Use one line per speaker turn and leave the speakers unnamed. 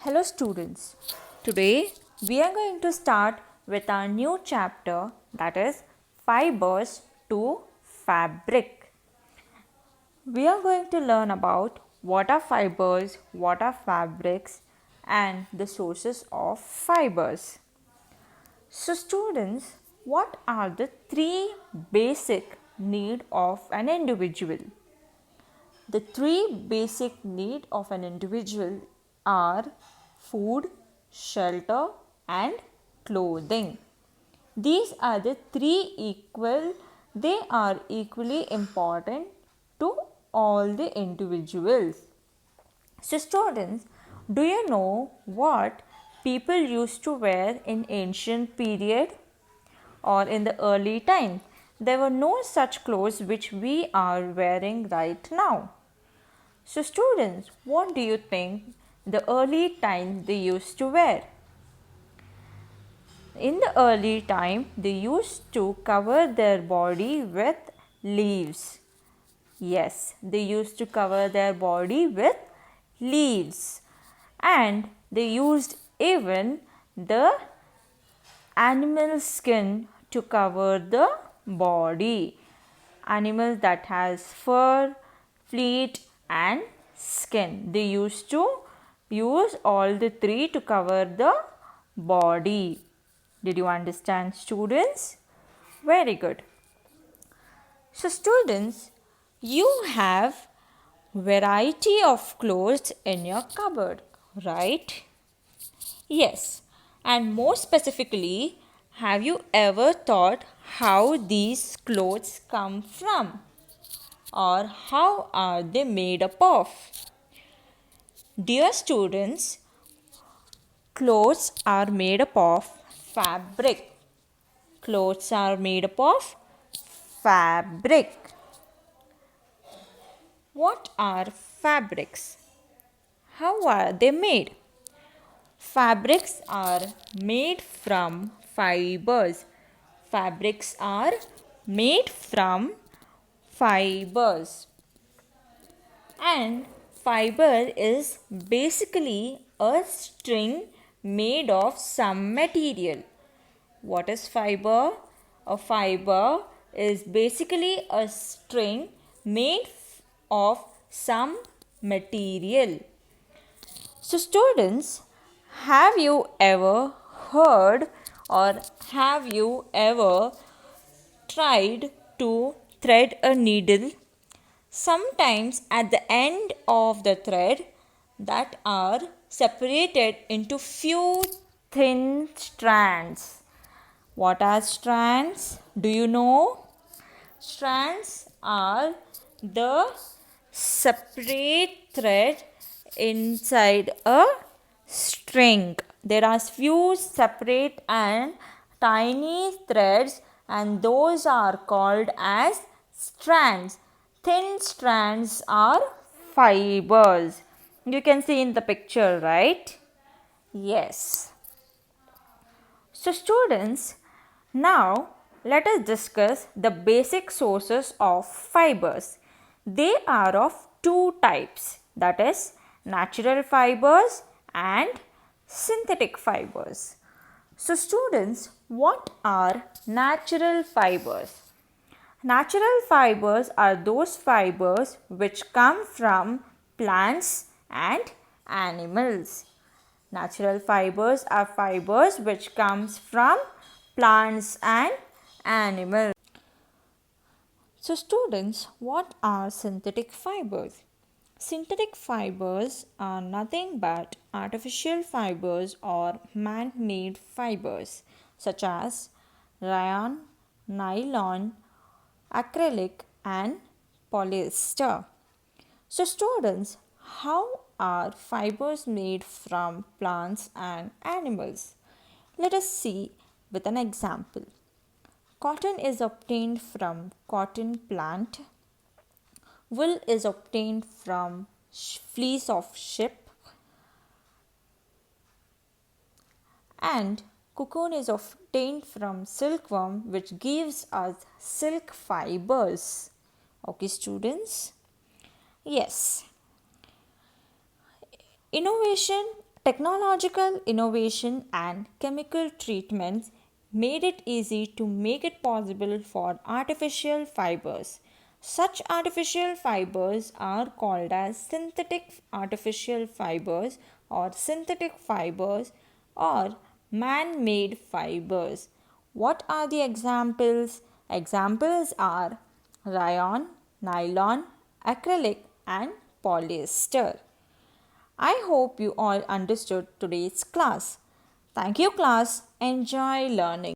Hello students, today we are going to start with our new chapter, that is fibers to fabric. We are going to learn about what are fibers, what are fabrics and the sources of fibers. So students, what are the three basic need of an individual? The three basic needs of an individual are food, shelter and clothing. These are the they are equally important to all the individuals. So students, do you know what people used to wear in ancient period or in the early time? There were no such clothes which we are wearing right now. So students, what do you think the early times they used to wear? In the early time, they used to cover their body with leaves. Yes, they used to cover their body with leaves, and they used even the animal skin to cover the body. Animals that has fur, fleet and skin. They used to use all the three to cover the body. Did you understand, students? Very good. So students, you have variety of clothes in your cupboard, right? Yes. And more specifically, have you ever thought how these clothes come from? Or how are they made up of? Dear students, clothes are made up of fabric. Clothes are made up of fabric. What are fabrics? How are they made? Fabrics are made from fibers. Fabrics are made from fibers. And fiber is basically a string made of some material. What is fiber? A fiber is basically a string made of some material. So students, have you ever heard or have you ever tried to thread a needle? Sometimes at the end of the thread that are separated into few thin strands. What are strands? Do you know? Strands are the separate thread inside a string. There are few separate and tiny threads and those are called as strands. Thin strands are fibers. You can see in the picture, right? Yes. So students, now let us discuss the basic sources of fibers. They are of two types, that is natural fibers and synthetic fibers. So students, what are natural fibers? Natural fibers are those fibers which come from plants and animals. Natural fibers are fibers which comes from plants and animals. So students, what are synthetic fibers? Synthetic fibers are nothing but artificial fibers or man-made fibers such as rayon, nylon, acrylic and polyester. So students, how are fibers made from plants and animals? Let us see with an example. Cotton is obtained from cotton plant. Wool is obtained from fleece of sheep. And cocoon is obtained from silkworm, which gives us silk fibers. Okay, students? Yes. Innovation Technological innovation and chemical treatments made it easy to make it possible for artificial fibers. Such artificial fibers are called as synthetic artificial fibers or synthetic fibers or man made fibers. What are the examples? Examples are rayon, nylon, acrylic, and polyester. I hope you all understood today's class. Thank you, class. Enjoy learning.